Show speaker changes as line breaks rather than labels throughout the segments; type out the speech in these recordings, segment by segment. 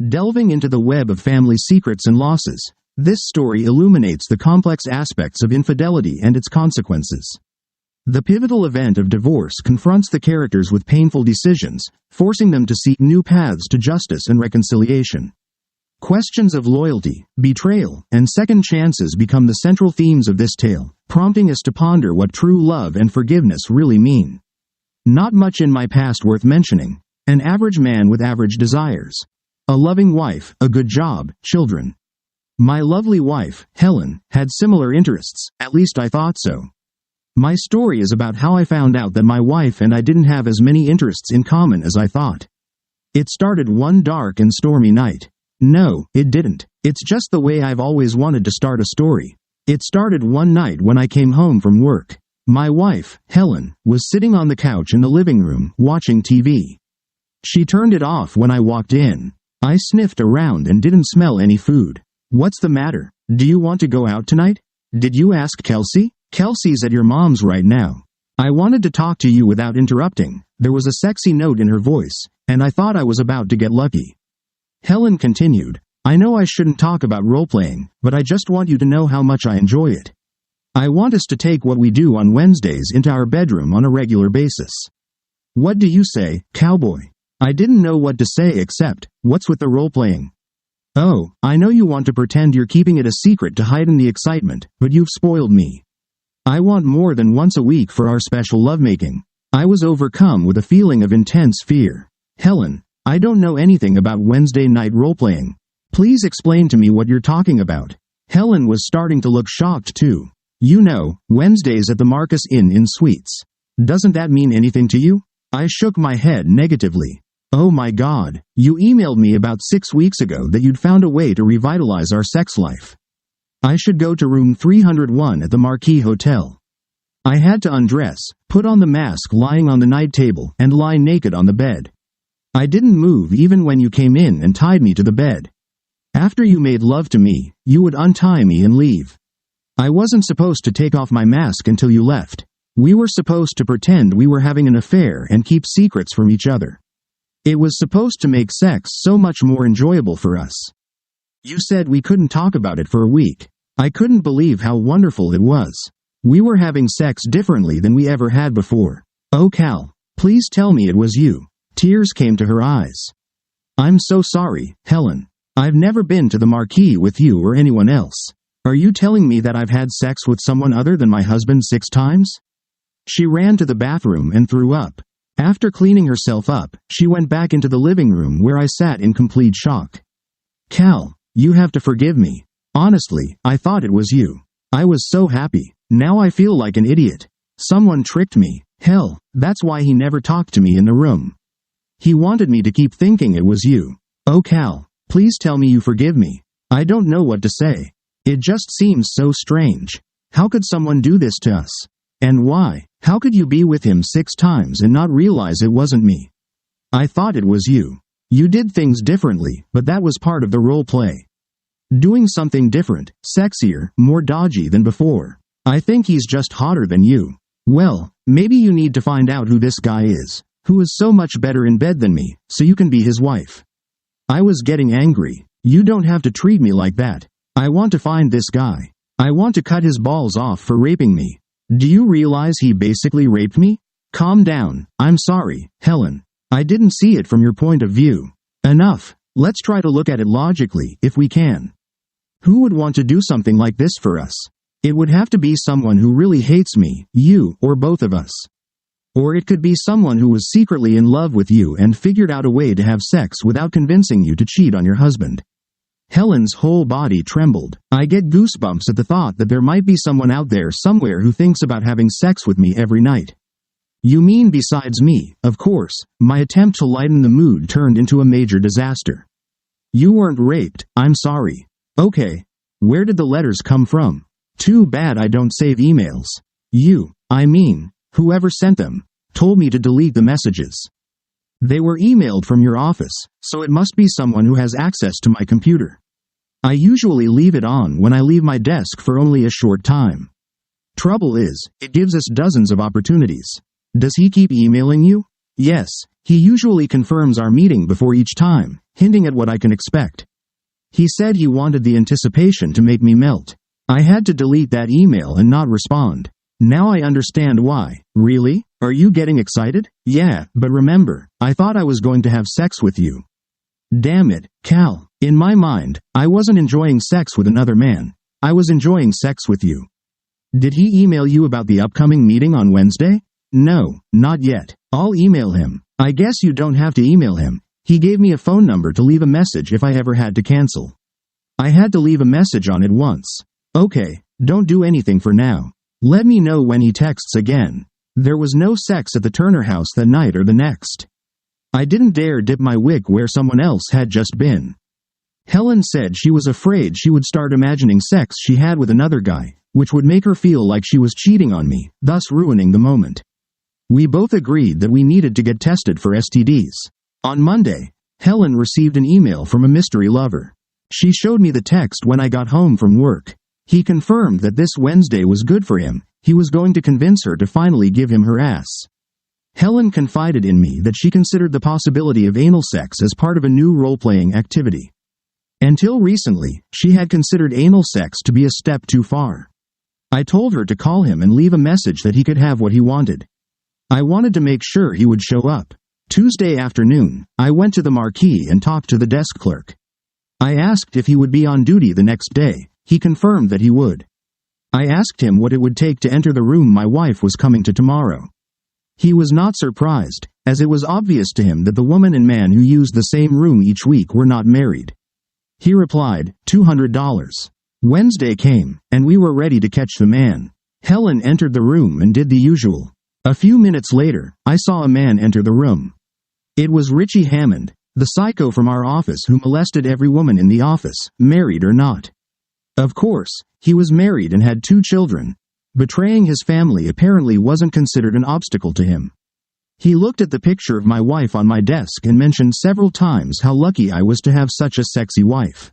Delving into the web of family secrets and losses, this story illuminates the complex aspects of infidelity and its consequences. The pivotal event of divorce confronts the characters with painful decisions, forcing them to seek new paths to justice and reconciliation. Questions of loyalty, betrayal, and second chances become the central themes of this tale, prompting us to ponder what true love and forgiveness really mean. Not much in my past worth mentioning. An average man with average desires. A loving wife, a good job, children. My lovely wife, Helen, had similar interests, at least I thought so. My story is about how I found out that my wife and I didn't have as many interests in common as I thought. It started one dark and stormy night. No, it didn't. It's just the way I've always wanted to start a story. It started one night when I came home from work. My wife, Helen, was sitting on the couch in the living room, watching TV. She turned it off when I walked in. I sniffed around and didn't smell any food. What's the matter? Do you want to go out tonight? Did you ask Kelsey? Kelsey's at your mom's right now. I wanted to talk to you without interrupting. There was a sexy note in her voice, and I thought I was about to get lucky. Helen continued, I know I shouldn't talk about role-playing, but I just want you to know how much I enjoy it. I want us to take what we do on Wednesdays into our bedroom on a regular basis. What do you say, cowboy? I didn't know what to say except, what's with the role-playing? Oh, I know you want to pretend you're keeping it a secret to heighten the excitement, but you've spoiled me. I want more than once a week for our special lovemaking. I was overcome with a feeling of intense fear. Helen, I don't know anything about Wednesday night role-playing. Please explain to me what you're talking about. Helen was starting to look shocked too. You know, Wednesdays at the Marcus Inn in Suites. Doesn't that mean anything to you? I shook my head negatively. Oh my God, you emailed me about 6 weeks ago that you'd found a way to revitalize our sex life. I should go to room 301 at the Marquis Hotel. I had to undress, put on the mask lying on the night table, and lie naked on the bed. I didn't move even when you came in and tied me to the bed. After you made love to me, you would untie me and leave. I wasn't supposed to take off my mask until you left. We were supposed to pretend we were having an affair and keep secrets from each other. It was supposed to make sex so much more enjoyable for us. You said we couldn't talk about it for a week. I couldn't believe how wonderful it was. We were having sex differently than we ever had before. Oh Cal, please tell me it was you. Tears came to her eyes. I'm so sorry, Helen. I've never been to the Marquis with you or anyone else. Are you telling me that I've had sex with someone other than my husband 6 times? She ran to the bathroom and threw up. After cleaning herself up, she went back into the living room where I sat in complete shock. Cal, you have to forgive me. Honestly, I thought it was you. I was so happy. Now I feel like an idiot. Someone tricked me. Hell, that's why he never talked to me in the room. He wanted me to keep thinking it was you. Oh Cal, please tell me you forgive me. I don't know what to say. It just seems so strange. How could someone do this to us? And why? How could you be with him 6 times and not realize it wasn't me? I thought it was you. You did things differently, but that was part of the role play. Doing something different, sexier, more dodgy than before. I think he's just hotter than you. Well, maybe you need to find out who this guy is, who is so much better in bed than me, so you can be his wife. I was getting angry. You don't have to treat me like that. I want to find this guy. I want to cut his balls off for raping me. Do you realize he basically raped me? Calm down. I'm sorry, Helen. I didn't see it from your point of view. Enough. Let's try to look at it logically, if we can. Who would want to do something like this for us? It would have to be someone who really hates me, you, or both of us. Or it could be someone who was secretly in love with you and figured out a way to have sex without convincing you to cheat on your husband. Helen's whole body trembled. I get goosebumps at the thought that there might be someone out there somewhere who thinks about having sex with me every night. You mean besides me? Of course, my attempt to lighten the mood turned into a major disaster. You weren't raped, I'm sorry. Okay. Where did the letters come from? Too bad I don't save emails. Whoever sent them, told me to delete the messages. They were emailed from your office, so it must be someone who has access to my computer. I usually leave it on when I leave my desk for only a short time. Trouble is, it gives us dozens of opportunities. Does he keep emailing you? Yes, he usually confirms our meeting before each time, hinting at what I can expect. He said he wanted the anticipation to make me melt. I had to delete that email and not respond. Now I understand why. Really? Are you getting excited? Yeah, but remember, I thought I was going to have sex with you. Damn it, Cal. In my mind, I wasn't enjoying sex with another man. I was enjoying sex with you. Did he email you about the upcoming meeting on Wednesday? No, not yet. I'll email him. I guess you don't have to email him. He gave me a phone number to leave a message if I ever had to cancel. I had to leave a message on it once. Okay, don't do anything for now. Let me know when he texts again. There was no sex at the Turner house that night or the next. I didn't dare dip my wick where someone else had just been. Helen said she was afraid she would start imagining sex she had with another guy, which would make her feel like she was cheating on me, thus ruining the moment. We both agreed that we needed to get tested for STDs. On Monday, Helen received an email from a mystery lover. She showed me the text when I got home from work. He confirmed that this Wednesday was good for him. He was going to convince her to finally give him her ass. Helen confided in me that she considered the possibility of anal sex as part of a new role-playing activity. Until recently, she had considered anal sex to be a step too far. I told her to call him and leave a message that he could have what he wanted. I wanted to make sure he would show up. Tuesday afternoon, I went to the marquee and talked to the desk clerk. I asked if he would be on duty the next day. He confirmed that he would. I asked him what it would take to enter the room my wife was coming to tomorrow. He was not surprised, as it was obvious to him that the woman and man who used the same room each week were not married. He replied, $200. Wednesday came, and we were ready to catch the man. Helen entered the room and did the usual. A few minutes later, I saw a man enter the room. It was Richie Hammond, the psycho from our office who molested every woman in the office, married or not. Of course, he was married and had 2 children. Betraying his family apparently wasn't considered an obstacle to him. He looked at the picture of my wife on my desk and mentioned several times how lucky I was to have such a sexy wife.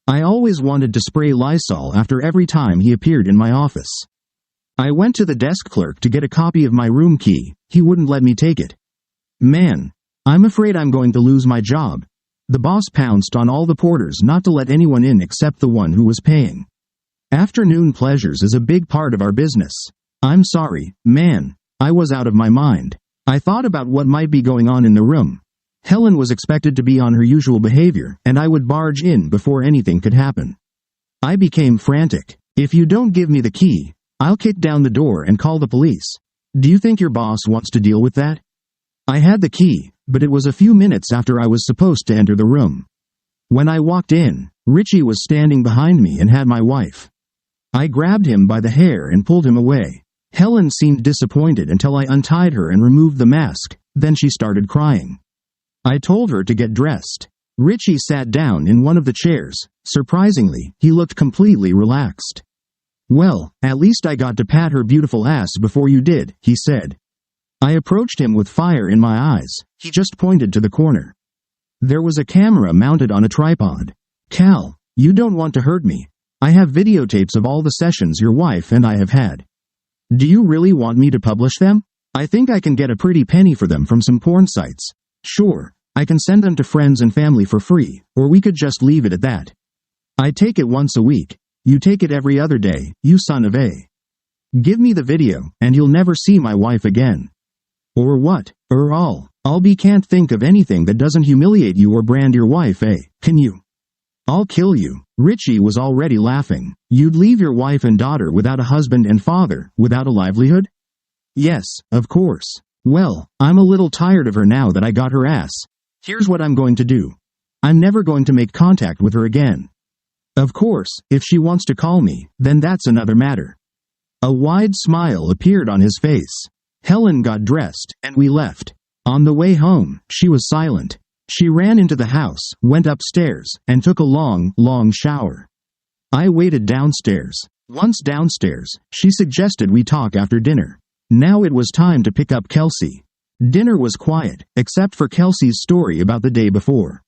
I always wanted to spray Lysol after every time he appeared in my office. I went to the desk clerk to get a copy of my room key. He wouldn't let me take it. Man, I'm afraid I'm going to lose my job. The boss pounced on all the porters not to let anyone in except the one who was paying. Afternoon pleasures is a big part of our business. I'm sorry, man. I was out of my mind. I thought about what might be going on in the room. Helen was expected to be on her usual behavior, and I would barge in before anything could happen. I became frantic. If you don't give me the key, I'll kick down the door and call the police. Do you think your boss wants to deal with that? I had the key, but it was a few minutes after I was supposed to enter the room. When I walked in, Richie was standing behind me and had my wife. I grabbed him by the hair and pulled him away. Helen seemed disappointed until I untied her and removed the mask, then she started crying. I told her to get dressed. Richie sat down in one of the chairs. Surprisingly, he looked completely relaxed. Well, at least I got to pat her beautiful ass before you did, he said. I approached him with fire in my eyes. He just pointed to the corner. There was a camera mounted on a tripod. Cal, you don't want to hurt me. I have videotapes of all the sessions your wife and I have had. Do you really want me to publish them? I think I can get a pretty penny for them from some porn sites. Sure, I can send them to friends and family for free, or we could just leave it at that. I take it once a week. You take it every other day, you son of a. Give me the video, and you'll never see my wife again. Or what? I'll be can't think of anything that doesn't humiliate you or brand your wife, eh? Can you? I'll kill you. Richie was already laughing. You'd leave your wife and daughter without a husband and father, without a livelihood? Yes, of course. Well, I'm a little tired of her now that I got her ass. Here's what I'm going to do. I'm never going to make contact with her again. Of course, if she wants to call me, then that's another matter. A wide smile appeared on his face. Helen got dressed, and we left. On the way home, she was silent. She ran into the house, went upstairs, and took a long, long shower. I waited downstairs. Once downstairs, she suggested we talk after dinner. Now it was time to pick up Kelsey. Dinner was quiet, except for Kelsey's story about the day before.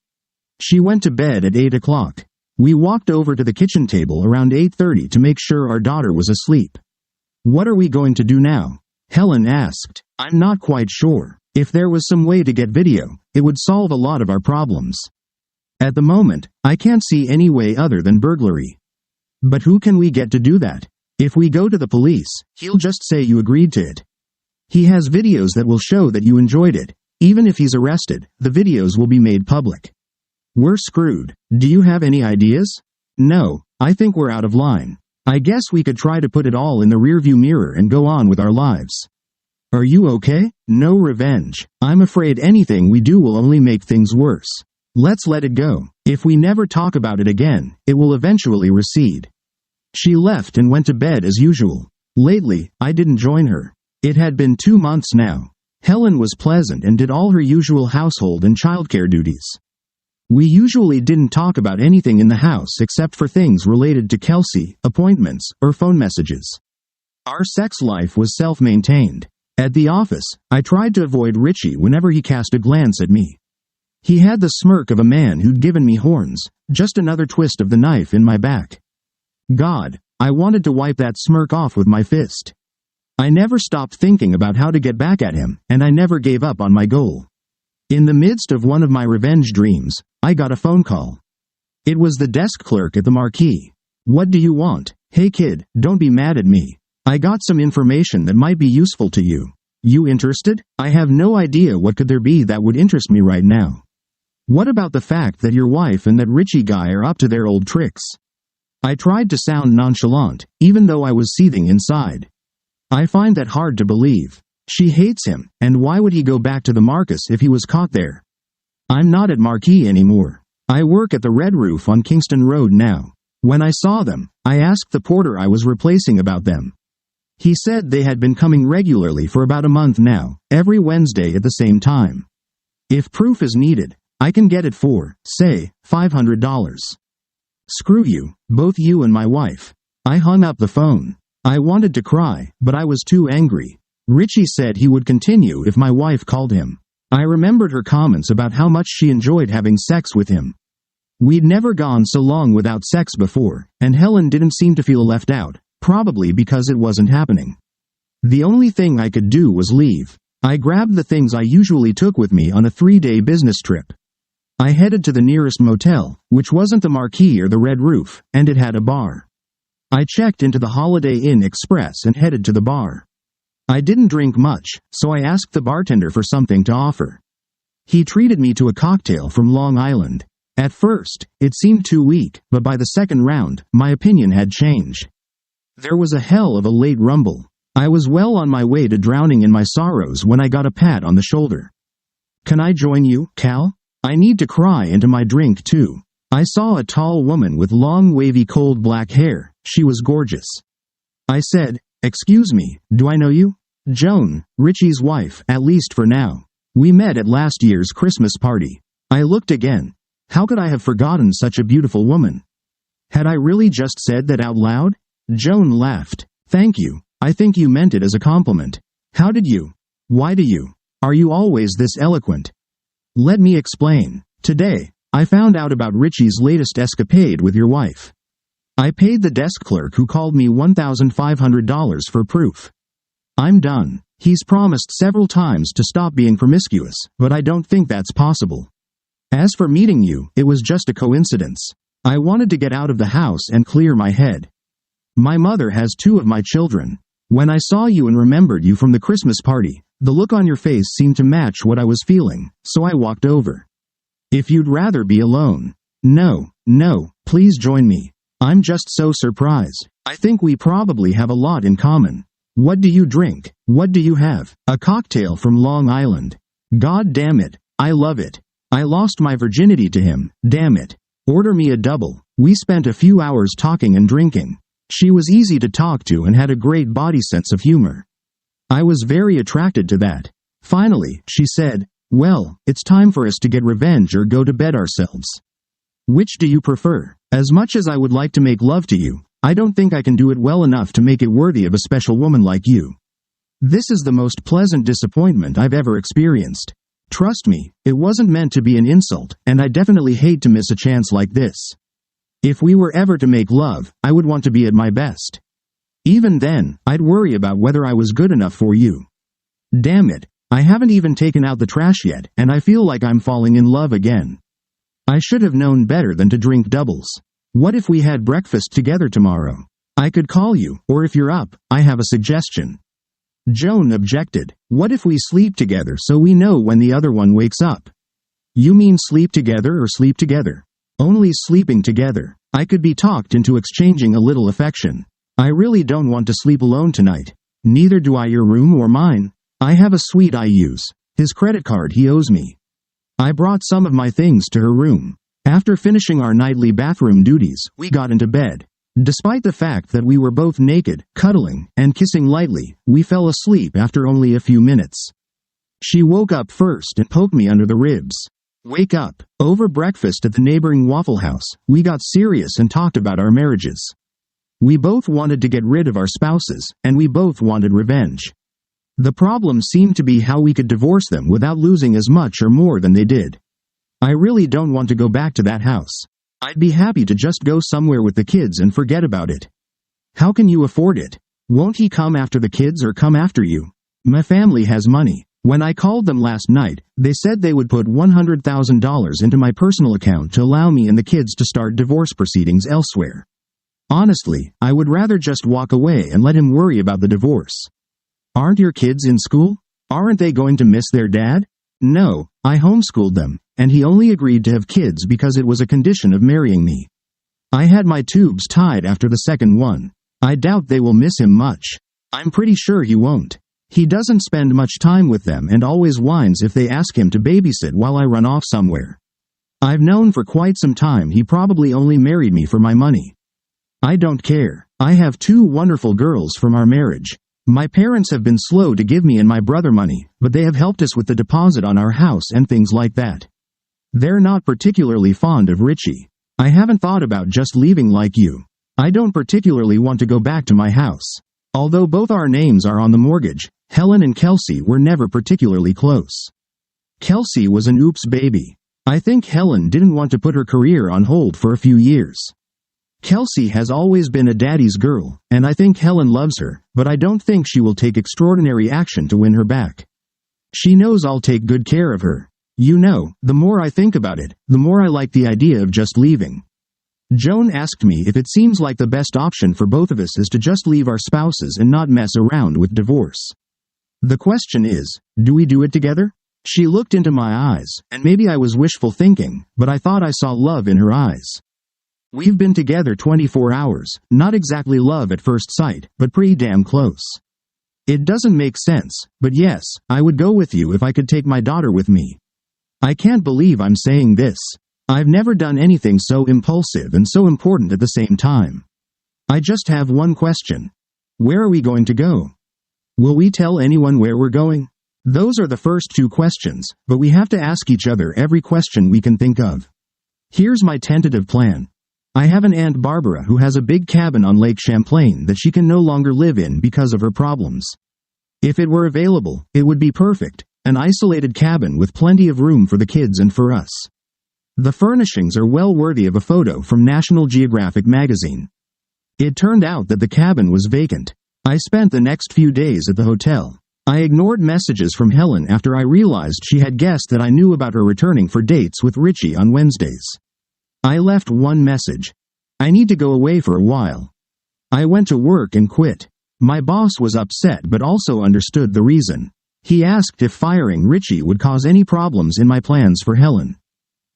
She went to bed at 8 o'clock. We walked over to the kitchen table around 8:30 to make sure our daughter was asleep. What are we going to do now? Helen asked. I'm not quite sure. If there was some way to get video, it would solve a lot of our problems. At the moment, I can't see any way other than burglary. But who can we get to do that? If we go to the police, he'll just say you agreed to it. He has videos that will show that you enjoyed it. Even if he's arrested, the videos will be made public. We're screwed. Do you have any ideas? No, I think we're out of line. I guess we could try to put it all in the rearview mirror and go on with our lives. Are you okay? No revenge. I'm afraid anything we do will only make things worse. Let's let it go. If we never talk about it again, it will eventually recede. She left and went to bed as usual. Lately, I didn't join her. It had been 2 months now. Helen was pleasant and did all her usual household and childcare duties. We usually didn't talk about anything in the house except for things related to Kelsey, appointments, or phone messages. Our sex life was self-maintained. At the office, I tried to avoid Richie whenever he cast a glance at me. He had the smirk of a man who'd given me horns, just another twist of the knife in my back. God, I wanted to wipe that smirk off with my fist. I never stopped thinking about how to get back at him, and I never gave up on my goal. In the midst of one of my revenge dreams, I got a phone call. It was the desk clerk at the Marquee. What do you want? Hey kid, don't be mad at me. I got some information that might be useful to you. You interested? I have no idea what could there be that would interest me right now. What about the fact that your wife and that Richie guy are up to their old tricks? I tried to sound nonchalant, even though I was seething inside. I find that hard to believe. She hates him, and why would he go back to the Marcus if he was caught there? I'm not at Marquee anymore. I work at the Red Roof on Kingston Road now. When I saw them, I asked the porter I was replacing about them. He said they had been coming regularly for about a month now, every Wednesday at the same time. If proof is needed, I can get it for, say, $500. Screw you, both you and my wife. I hung up the phone. I wanted to cry, but I was too angry. Richie said he would continue if my wife called him. I remembered her comments about how much she enjoyed having sex with him. We'd never gone so long without sex before, and Helen didn't seem to feel left out, probably because it wasn't happening. The only thing I could do was leave. I grabbed the things I usually took with me on a 3-day business trip. I headed to the nearest motel, which wasn't the Marquee or the Red Roof, and it had a bar. I checked into the Holiday Inn Express and headed to the bar. I didn't drink much, so I asked the bartender for something to offer. He treated me to a cocktail from Long Island. At first, it seemed too weak, but by the second round, my opinion had changed. There was a hell of a late rumble. I was well on my way to drowning in my sorrows when I got a pat on the shoulder. Can I join you, Cal? I need to cry into my drink too. I saw a tall woman with long wavy cold black hair. She was gorgeous. I said, "Excuse me, do I know you?" "Joan, Richie's wife, at least for now. We met at last year's Christmas party." I looked again. How could I have forgotten such a beautiful woman? Had I really just said that out loud? Joan laughed. "Thank you. I think you meant it as a compliment." "How did you? Why do you? Are you always this eloquent?" "Let me explain. Today, I found out about Richie's latest escapade with your wife. I paid the desk clerk who called me $1,500 for proof. I'm done. He's promised several times to stop being promiscuous, but I don't think that's possible. As for meeting you, it was just a coincidence. I wanted to get out of the house and clear my head. My mother has 2 of my children. When I saw you and remembered you from the Christmas party, the look on your face seemed to match what I was feeling, so I walked over. If you'd rather be alone." No, please join me. I'm just so surprised. I think we probably have a lot in common. What do you drink? What do you have? A cocktail from Long Island. God damn it, I love it. I lost my virginity to him, damn it. Order me a double. We spent a few hours talking and drinking. She was easy to talk to and had a great body sense of humor. I was very attracted to that. Finally, she said, "Well, it's time for us to get revenge or go to bed ourselves. Which do you prefer? As much as I would like to make love to you, I don't think I can do it well enough to make it worthy of a special woman like you. This is the most pleasant disappointment I've ever experienced. Trust me, it wasn't meant to be an insult, and I definitely hate to miss a chance like this. If we were ever to make love, I would want to be at my best. Even then, I'd worry about whether I was good enough for you. Damn it, I haven't even taken out the trash yet, and I feel like I'm falling in love again." I should have known better than to drink doubles. What if we had breakfast together tomorrow? I could call you, or if you're up, I have a suggestion. Joan objected. What if we sleep together so we know when the other one wakes up? You mean sleep together or sleep together? Only sleeping together. I could be talked into exchanging a little affection. I really don't want to sleep alone tonight. Neither do I. Your room or mine? I have a suite I use. His credit card he owes me. I brought some of my things to her room. After finishing our nightly bathroom duties, we got into bed. Despite the fact that we were both naked, cuddling, and kissing lightly, we fell asleep after only a few minutes. She woke up first and poked me under the ribs. Wake up. Over breakfast at the neighboring Waffle House, we got serious and talked about our marriages. We both wanted to get rid of our spouses, and we both wanted revenge. The problem seemed to be how we could divorce them without losing as much or more than they did. I really don't want to go back to that house. I'd be happy to just go somewhere with the kids and forget about it. How can you afford it? Won't he come after the kids or come after you? My family has money. When I called them last night, they said they would put $100,000 into my personal account to allow me and the kids to start divorce proceedings elsewhere. Honestly, I would rather just walk away and let him worry about the divorce. Aren't your kids in school? Aren't they going to miss their dad? No, I homeschooled them, and he only agreed to have kids because it was a condition of marrying me. I had my tubes tied after the second one. I doubt they will miss him much. I'm pretty sure he won't. He doesn't spend much time with them and always whines if they ask him to babysit while I run off somewhere. I've known for quite some time he probably only married me for my money. I don't care. I have 2 wonderful girls from our marriage. My parents have been slow to give me and my brother money, but they have helped us with the deposit on our house and things like that. They're not particularly fond of Richie. I haven't thought about just leaving like you. I don't particularly want to go back to my house. Although both our names are on the mortgage, Helen and Kelsey were never particularly close. Kelsey was an oops baby. I think Helen didn't want to put her career on hold for a few years. Kelsey has always been a daddy's girl, and I think Helen loves her, but I don't think she will take extraordinary action to win her back. She knows I'll take good care of her. You know, the more I think about it, the more I like the idea of just leaving. Joan asked me if it seems like the best option for both of us is to just leave our spouses and not mess around with divorce. The question is, do we do it together? She looked into my eyes, and maybe I was wishful thinking, but I thought I saw love in her eyes. We've been together 24 hours, not exactly love at first sight, but pretty damn close. It doesn't make sense, but yes, I would go with you if I could take my daughter with me. I can't believe I'm saying this. I've never done anything so impulsive and so important at the same time. I just have one question. Where are we going to go? Will we tell anyone where we're going? Those are the first 2 questions, but we have to ask each other every question we can think of. Here's my tentative plan. I have an Aunt Barbara who has a big cabin on Lake Champlain that she can no longer live in because of her problems. If it were available, it would be perfect, an isolated cabin with plenty of room for the kids and for us. The furnishings are well worthy of a photo from National Geographic magazine. It turned out that the cabin was vacant. I spent the next few days at the hotel. I ignored messages from Helen after I realized she had guessed that I knew about her returning for dates with Richie on Wednesdays. I left one message. I need to go away for a while. I went to work and quit. My boss was upset but also understood the reason. He asked if firing Richie would cause any problems in my plans for Helen.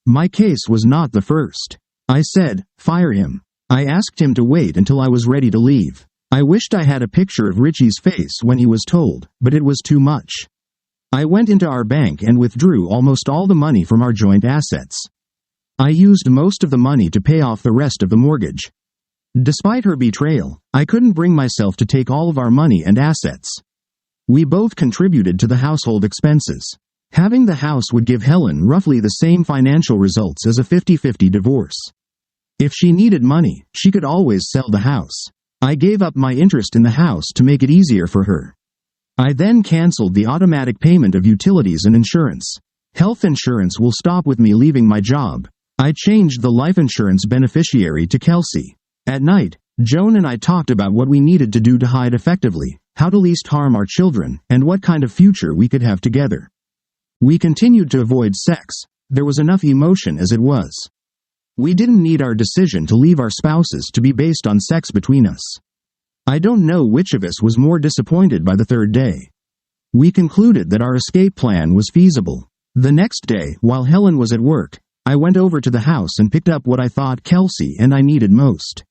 My case was not the first. I said, fire him. I asked him to wait until I was ready to leave. I wished I had a picture of Richie's face when he was told, but it was too much. I went into our bank and withdrew almost all the money from our joint assets. I used most of the money to pay off the rest of the mortgage. Despite her betrayal, I couldn't bring myself to take all of our money and assets. We both contributed to the household expenses. Having the house would give Helen roughly the same financial results as a 50-50 divorce. If she needed money, she could always sell the house. I gave up my interest in the house to make it easier for her. I then canceled the automatic payment of utilities and insurance. Health insurance will stop with me leaving my job. I changed the life insurance beneficiary to Kelsey. At night, Joan and I talked about what we needed to do to hide effectively, how to least harm our children, and what kind of future we could have together. We continued to avoid sex. There was enough emotion as it was. We didn't need our decision to leave our spouses to be based on sex between us. I don't know which of us was more disappointed by the third day. We concluded that our escape plan was feasible. The next day, while Helen was at work, I went over to the house and picked up what I thought Kelsey and I needed most.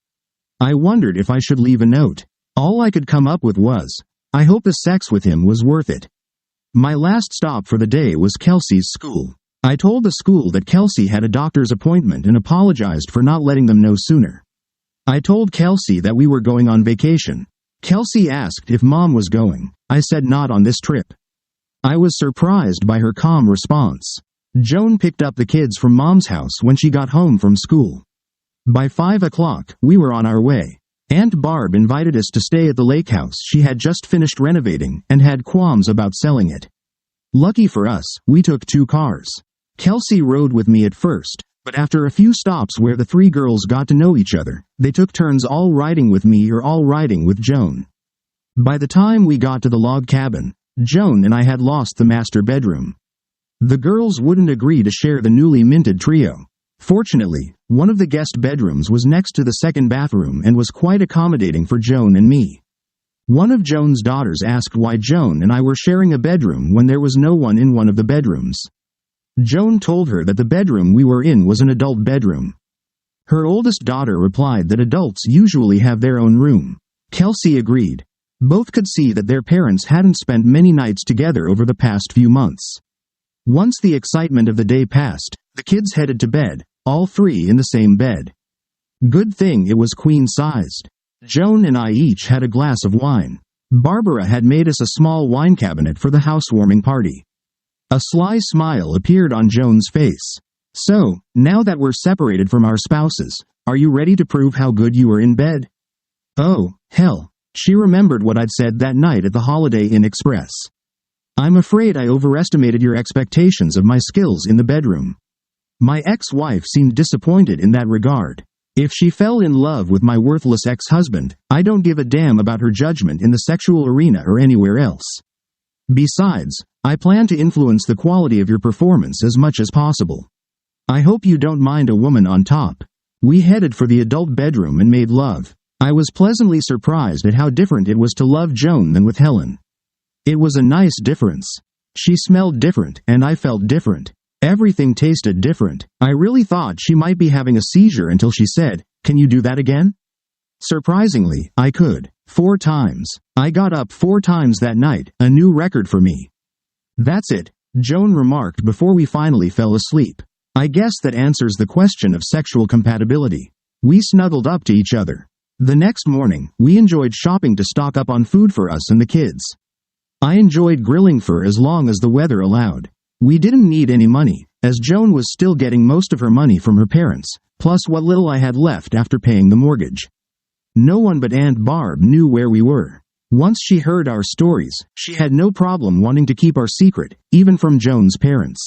I wondered if I should leave a note. All I could come up with was, I hope the sex with him was worth it. My last stop for the day was Kelsey's school. I told the school that Kelsey had a doctor's appointment and apologized for not letting them know sooner. I told Kelsey that we were going on vacation. Kelsey asked if Mom was going. I said not on this trip. I was surprised by her calm response. Joan picked up the kids from Mom's house when she got home from school. By 5 o'clock, we were on our way. Aunt Barb invited us to stay at the lake house she had just finished renovating and had qualms about selling it. Lucky for us, we took 2 cars. Kelsey rode with me at first, but after a few stops where the 3 girls got to know each other, they took turns all riding with me or all riding with Joan. By the time we got to the log cabin, Joan and I had lost the master bedroom. The girls wouldn't agree to share the newly minted trio. Fortunately, one of the guest bedrooms was next to the second bathroom and was quite accommodating for Joan and me. One of Joan's daughters asked why Joan and I were sharing a bedroom when there was no one in one of the bedrooms. Joan told her that the bedroom we were in was an adult bedroom. Her oldest daughter replied that adults usually have their own room. Kelsey agreed. Both could see that their parents hadn't spent many nights together over the past few months. Once the excitement of the day passed, the kids headed to bed, all 3 in the same bed. Good thing it was queen-sized. Joan and I each had a glass of wine. Barbara had made us a small wine cabinet for the housewarming party. A sly smile appeared on Joan's face. So, now that we're separated from our spouses, are you ready to prove how good you are in bed? Oh, hell. She remembered what I'd said that night at the Holiday Inn Express. I'm afraid I overestimated your expectations of my skills in the bedroom. My ex-wife seemed disappointed in that regard. If she fell in love with my worthless ex-husband, I don't give a damn about her judgment in the sexual arena or anywhere else. Besides, I plan to influence the quality of your performance as much as possible. I hope you don't mind a woman on top. We headed for the adult bedroom and made love. I was pleasantly surprised at how different it was to love Joan than with Helen. It was a nice difference. She smelled different, and I felt different. Everything tasted different. I really thought she might be having a seizure until she said, "Can you do that again?" Surprisingly, I could. 4 times. I got up 4 times that night, a new record for me. That's it, Joan remarked before we finally fell asleep. I guess that answers the question of sexual compatibility. We snuggled up to each other. The next morning, we enjoyed shopping to stock up on food for us and the kids. I enjoyed grilling for as long as the weather allowed. We didn't need any money, as Joan was still getting most of her money from her parents, plus what little I had left after paying the mortgage. No one but Aunt Barb knew where we were. Once she heard our stories, she had no problem wanting to keep our secret, even from Joan's parents.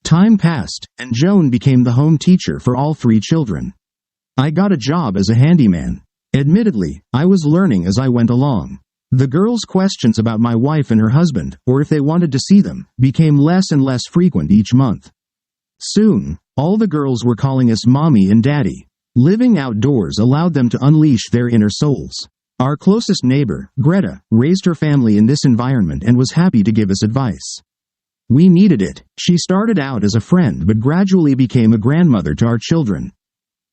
Time passed, and Joan became the home teacher for all 3 children. I got a job as a handyman. Admittedly, I was learning as I went along. The girls' questions about my wife and her husband, or if they wanted to see them, became less and less frequent each month. Soon, all the girls were calling us Mommy and Daddy. Living outdoors allowed them to unleash their inner souls. Our closest neighbor, Greta, raised her family in this environment and was happy to give us advice. We needed it. She started out as a friend but gradually became a grandmother to our children.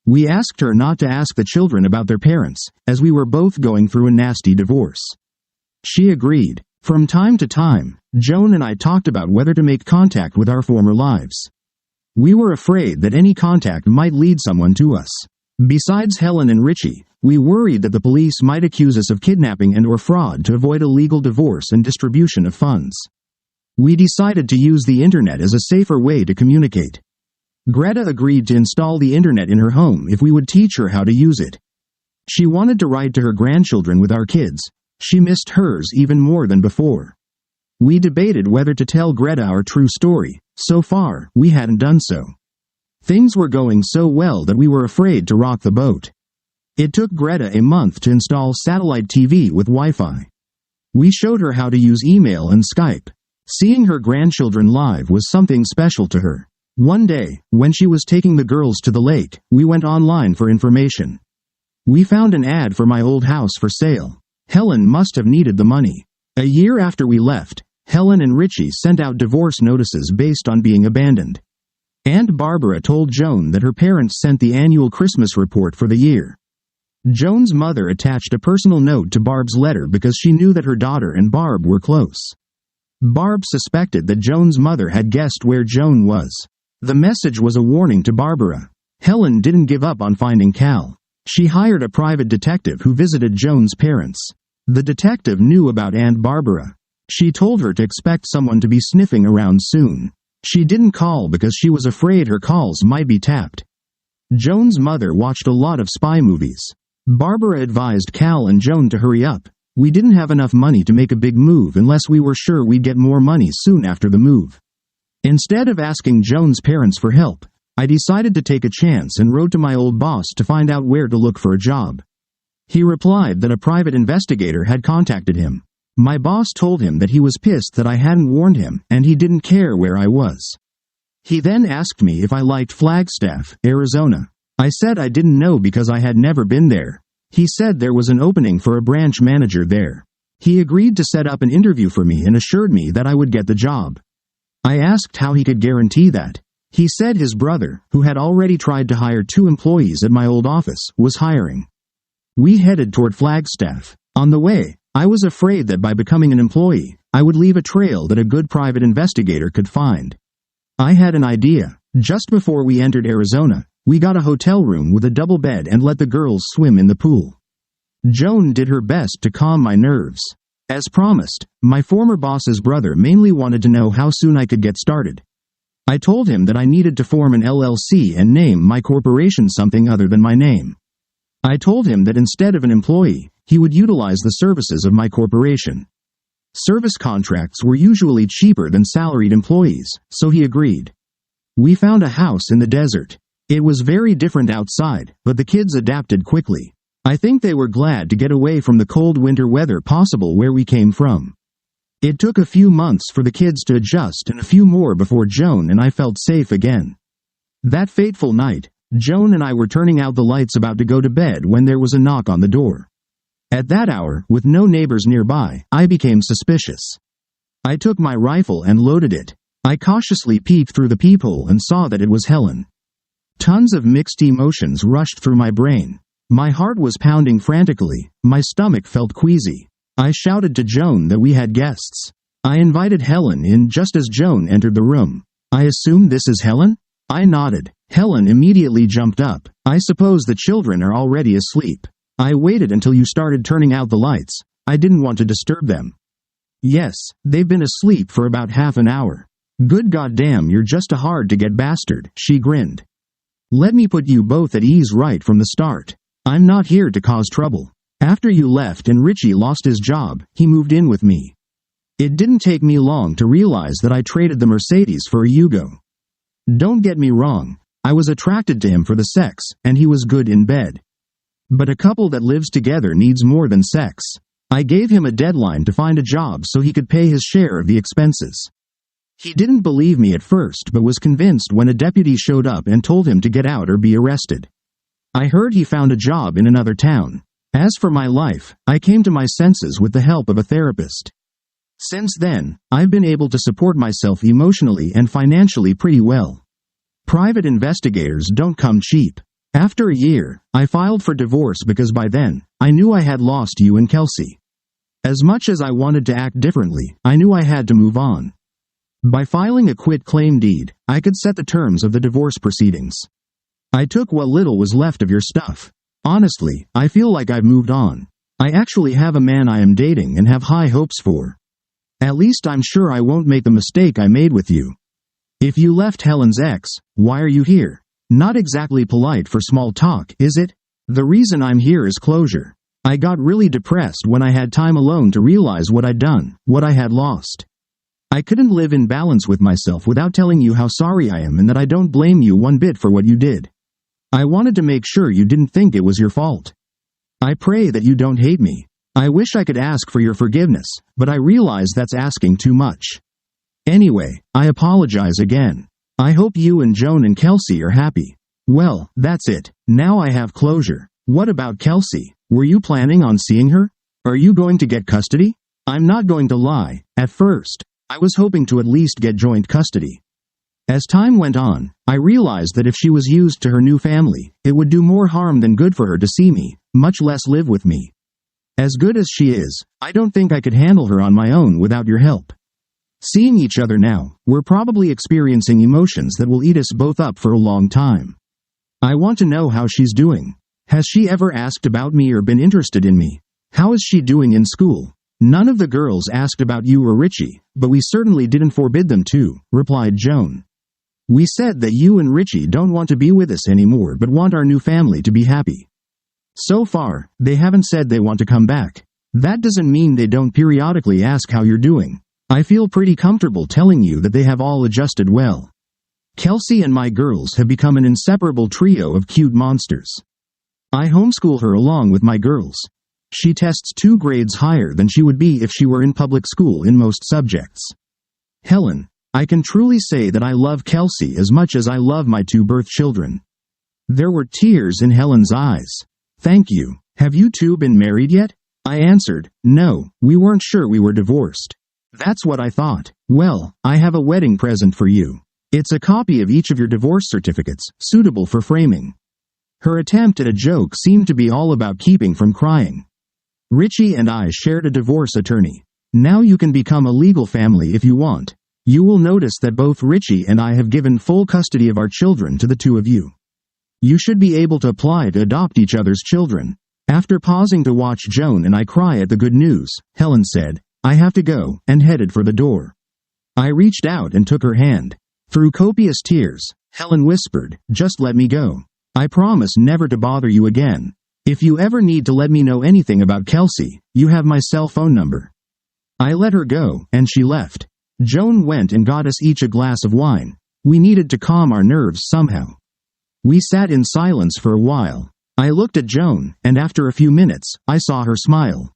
We asked her not to ask the children about their parents, as we were both going through a nasty divorce. She agreed. From time to time, Joan and I talked about whether to make contact with our former lives. We were afraid that any contact might lead someone to us. Besides Helen and Richie, we worried that the police might accuse us of kidnapping and/or fraud to avoid a legal divorce and distribution of funds. We decided to use the internet as a safer way to communicate. Greta agreed to install the internet in her home if we would teach her how to use it. She wanted to write to her grandchildren with our kids. She missed hers even more than before. We debated whether to tell Greta our true story. So far, we hadn't done so. Things were going so well that we were afraid to rock the boat. It took Greta a month to install satellite TV with Wi-Fi. We showed her how to use email and Skype. Seeing her grandchildren live was something special to her. One day, when she was taking the girls to the lake, we went online for information. We found an ad for my old house for sale. Helen must have needed the money. A year after we left, Helen and Richie sent out divorce notices based on being abandoned. Aunt Barbara told Joan that her parents sent the annual Christmas report for the year. Joan's mother attached a personal note to Barb's letter because she knew that her daughter and Barb were close. Barb suspected that Joan's mother had guessed where Joan was. The message was a warning to Barbara. Helen didn't give up on finding Cal. She hired a private detective who visited Joan's parents. The detective knew about Aunt Barbara. She told her to expect someone to be sniffing around soon. She didn't call because she was afraid her calls might be tapped. Joan's mother watched a lot of spy movies. Barbara advised Cal and Joan to hurry up. We didn't have enough money to make a big move unless we were sure we'd get more money soon after the move. Instead of asking Joan's parents for help, I decided to take a chance and wrote to my old boss to find out where to look for a job. He replied that a private investigator had contacted him. My boss told him that he was pissed that I hadn't warned him and he didn't care where I was. He then asked me if I liked Flagstaff, Arizona. I said I didn't know because I had never been there. He said there was an opening for a branch manager there. He agreed to set up an interview for me and assured me that I would get the job. I asked how he could guarantee that. He said his brother, who had already tried to hire 2 employees at my old office, was hiring. We headed toward Flagstaff. On the way, I was afraid that by becoming an employee, I would leave a trail that a good private investigator could find. I had an idea. Just before we entered Arizona, we got a hotel room with a double bed and let the girls swim in the pool. Joan did her best to calm my nerves. As promised, my former boss's brother mainly wanted to know how soon I could get started. I told him that I needed to form an LLC and name my corporation something other than my name. I told him that instead of an employee, he would utilize the services of my corporation. Service contracts were usually cheaper than salaried employees, so he agreed. We found a house in the desert. It was very different outside, but the kids adapted quickly. I think they were glad to get away from the cold winter weather possible where we came from. It took a few months for the kids to adjust and a few more before Joan and I felt safe again. That fateful night, Joan and I were turning out the lights about to go to bed when there was a knock on the door. At that hour, with no neighbors nearby, I became suspicious. I took my rifle and loaded it. I cautiously peeked through the peephole and saw that it was Helen. Tons of mixed emotions rushed through my brain. My heart was pounding frantically, my stomach felt queasy. I shouted to Joan that we had guests. I invited Helen in just as Joan entered the room. I assume this is Helen? I nodded. Helen immediately jumped up. I suppose the children are already asleep. I waited until you started turning out the lights. I didn't want to disturb them. Yes, they've been asleep for about half an hour. Good goddamn, you're just a hard-to-get bastard, she grinned. Let me put you both at ease right from the start. I'm not here to cause trouble. After you left and Richie lost his job, he moved in with me. It didn't take me long to realize that I traded the Mercedes for a Yugo. Don't get me wrong, I was attracted to him for the sex, and he was good in bed. But a couple that lives together needs more than sex. I gave him a deadline to find a job so he could pay his share of the expenses. He didn't believe me at first but was convinced when a deputy showed up and told him to get out or be arrested. I heard he found a job in another town. As for my life, I came to my senses with the help of a therapist. Since then, I've been able to support myself emotionally and financially pretty well. Private investigators don't come cheap. After a year, I filed for divorce because by then, I knew I had lost you and Kelsey. As much as I wanted to act differently, I knew I had to move on. By filing a quit-claim deed, I could set the terms of the divorce proceedings. I took what little was left of your stuff. Honestly, I feel like I've moved on. I actually have a man I am dating and have high hopes for. At least I'm sure I won't make the mistake I made with you. If you left Helen's ex, why are you here? Not exactly polite for small talk, is it? The reason I'm here is closure. I got really depressed when I had time alone to realize what I'd done, what I had lost. I couldn't live in balance with myself without telling you how sorry I am and that I don't blame you one bit for what you did. I wanted to make sure you didn't think it was your fault. I pray that you don't hate me. I wish I could ask for your forgiveness, but I realize that's asking too much. Anyway, I apologize again. I hope you and Joan and Kelsey are happy. Well, that's it. Now I have closure. What about Kelsey? Were you planning on seeing her? Are you going to get custody? I'm not going to lie. At first, I was hoping to at least get joint custody. As time went on, I realized that if she was used to her new family, it would do more harm than good for her to see me, much less live with me. As good as she is, I don't think I could handle her on my own without your help. Seeing each other now, we're probably experiencing emotions that will eat us both up for a long time. I want to know how she's doing. Has she ever asked about me or been interested in me? How is she doing in school? None of the girls asked about you or Richie, but we certainly didn't forbid them to, replied Joan. We said that you and Richie don't want to be with us anymore but want our new family to be happy. So far, they haven't said they want to come back. That doesn't mean they don't periodically ask how you're doing. I feel pretty comfortable telling you that they have all adjusted well. Kelsey and my girls have become an inseparable trio of cute monsters. I homeschool her along with my girls. She tests 2 grades higher than she would be if she were in public school in most subjects. Helen, I can truly say that I love Kelsey as much as I love my 2 birth children. There were tears in Helen's eyes. Thank you. Have you 2 been married yet? I answered, no, we weren't sure we were divorced. That's what I thought. Well, I have a wedding present for you. It's a copy of each of your divorce certificates, suitable for framing. Her attempt at a joke seemed to be all about keeping from crying. Richie and I shared a divorce attorney. Now you can become a legal family if you want. You will notice that both Richie and I have given full custody of our children to the 2 of you. You should be able to apply to adopt each other's children. After pausing to watch Joan and I cry at the good news, Helen said, I have to go, and headed for the door. I reached out and took her hand. Through copious tears, Helen whispered, just let me go. I promise never to bother you again. If you ever need to let me know anything about Kelsey, you have my cell phone number. I let her go, and she left. Joan went and got us each a glass of wine. We needed to calm our nerves somehow. We sat in silence for a while. I looked at Joan, and after a few minutes, I saw her smile.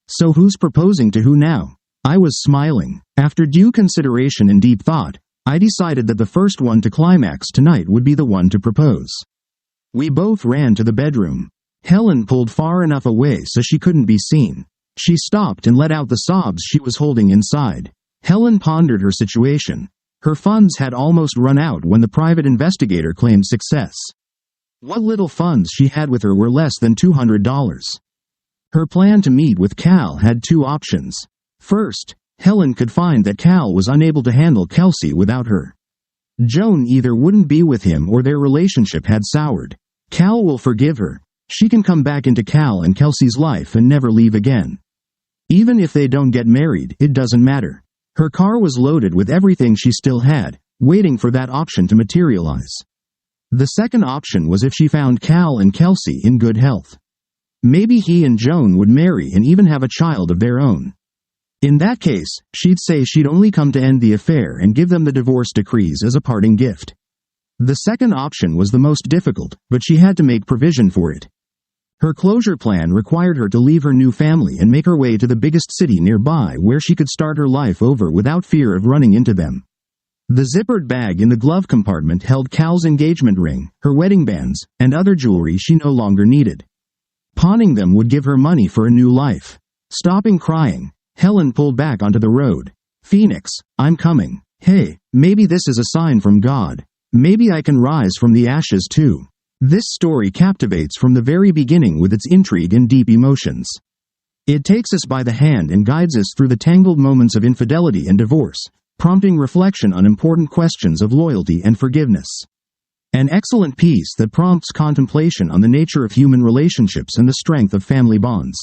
So who's proposing to who now? I was smiling. After due consideration and deep thought, I decided that the first one to climax tonight would be the one to propose. We both ran to the bedroom. Helen pulled far enough away so she couldn't be seen. She stopped and let out the sobs she was holding inside. Helen pondered her situation. Her funds had almost run out when the private investigator claimed success. What little funds she had with her were less than $200. Her plan to meet with Cal had 2 options. First, Helen could find that Cal was unable to handle Kelsey without her. Joan either wouldn't be with him or their relationship had soured. Cal will forgive her. She can come back into Cal and Kelsey's life and never leave again. Even if they don't get married, it doesn't matter. Her car was loaded with everything she still had, waiting for that option to materialize. The second option was if she found Cal and Kelsey in good health. Maybe he and Joan would marry and even have a child of their own. In that case, she'd say she'd only come to end the affair and give them the divorce decrees as a parting gift. The second option was the most difficult, but she had to make provision for it. Her closure plan required her to leave her new family and make her way to the biggest city nearby where she could start her life over without fear of running into them. The zippered bag in the glove compartment held Cal's engagement ring, her wedding bands, and other jewelry she no longer needed. Pawning them would give her money for a new life. Stopping crying, Helen pulled back onto the road. Phoenix, I'm coming. Hey, maybe this is a sign from God. Maybe I can rise from the ashes too. This story captivates from the very beginning with its intrigue and deep emotions. It takes us by the hand and guides us through the tangled moments of infidelity and divorce, prompting reflection on important questions of loyalty and forgiveness. An excellent piece that prompts contemplation on the nature of human relationships and the strength of family bonds.